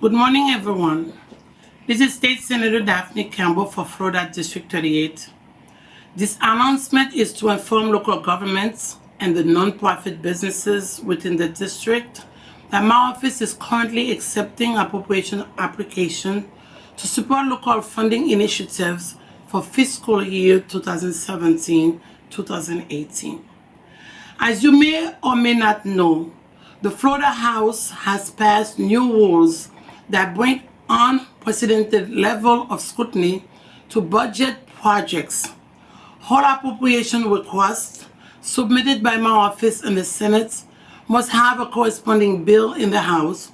Good morning, everyone. This is State Senator Daphne Campbell for Florida District 38. This announcement is to inform local governments and the nonprofit businesses within the district that my office is currently accepting appropriation application to support local funding initiatives for fiscal year 2017-2018. As you may or may not know, the Florida House has passed new rules that bring unprecedented level of scrutiny to budget projects. All appropriation requests submitted by my office in the Senate must have a corresponding bill in the House,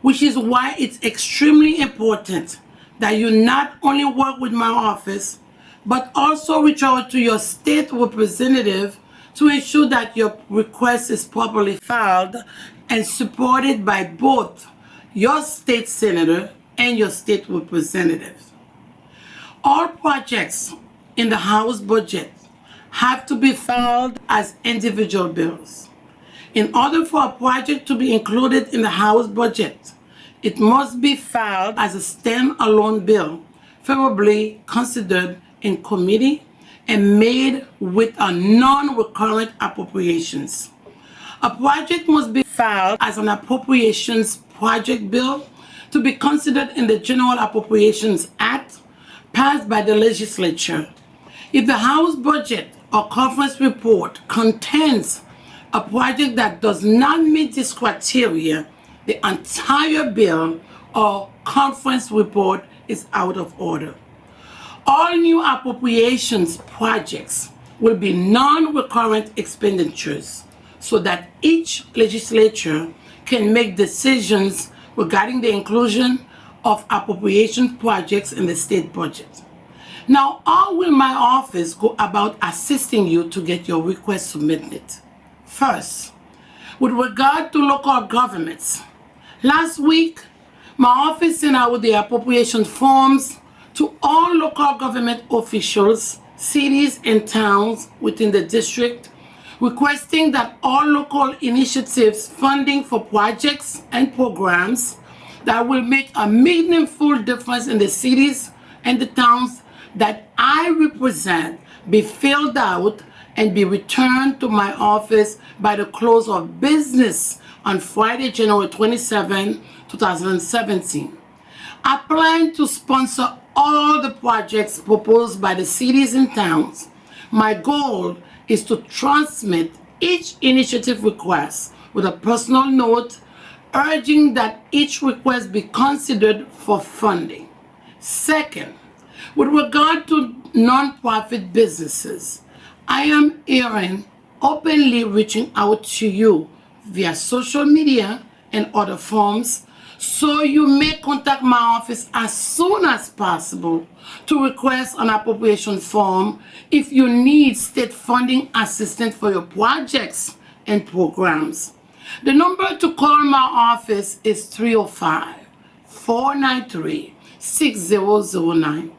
which is why it's extremely important that you not only work with my office, but also reach out to your state representative to ensure that your request is properly filed and supported by both your state senator and your state representative. All projects in the House budget have to be filed as individual bills. In order for a project to be included in the House budget, it must be filed as a standalone bill, favorably considered in committee and made with a non-recurrent appropriations. A project must be filed as an appropriations project bill to be considered in the General Appropriations Act passed by the legislature. If the House budget or conference report contains a project that does not meet this criteria, the entire bill or conference report is out of order. All new appropriations projects will be non-recurrent expenditures so that each legislature can make decisions regarding the inclusion of appropriation projects in the state budget. Now, how will my office go about assisting you to get your request submitted? First, with regard to local governments, last week, my office sent out the appropriation forms to all local government officials, cities, and towns within the district, requesting that all local initiatives funding for projects and programs that will make a meaningful difference in the cities and the towns that I represent be filled out and be returned to my office by the close of business on Friday, January 27, 2017. I plan to sponsor all the projects proposed by the cities and towns. My goal is to transmit each initiative request with a personal note urging that each request be considered for funding. Second, with regard to nonprofit businesses, I am openly reaching out to you via social media and other forms, so you may contact my office as soon as possible to request an appropriation form if you need state funding assistance for your projects and programs. The number to call my office is 305-493-6009.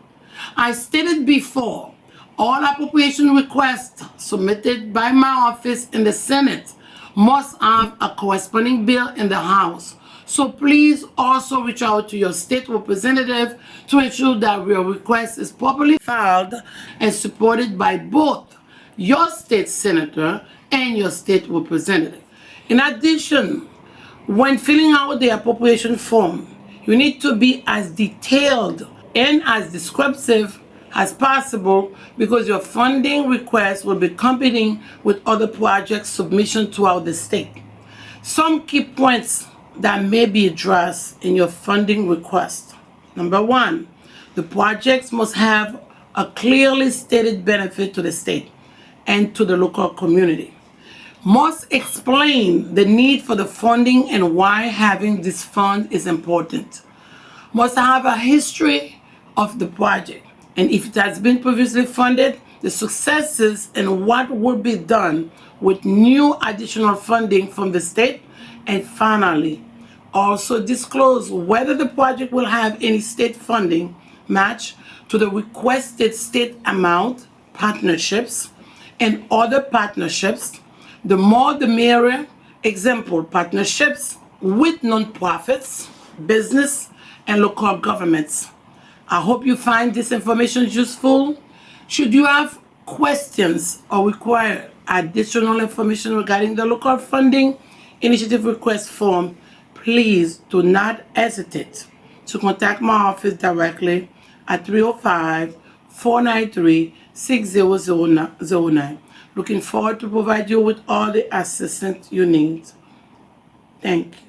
I stated before, all appropriation requests submitted by my office in the Senate must have a corresponding bill in the House. So please also reach out to your state representative to ensure that your request is properly filed and supported by both your state senator and your state representative. In addition, when filling out the appropriation form, you need to be as detailed and as descriptive as possible because your funding request will be competing with other project submissions throughout the state. Some key points that may be addressed in your funding request. Number one, the projects must have a clearly stated benefit to the state and to the local community. Must explain the need for the funding and why having this fund is important. Must have a history of the project, and if it has been previously funded, the successes and what would be done with new additional funding from the state. And finally, also disclose whether the project will have any state funding match to the requested state amount, partnerships, and other partnerships. The more the merrier. Example, partnerships with nonprofits, business, and local governments. I hope you find this information useful. Should you have questions or require additional information regarding the local funding initiative request form, please do not hesitate to contact my office directly at 305-493-6009. Looking forward to provide you with all the assistance you need. Thank you.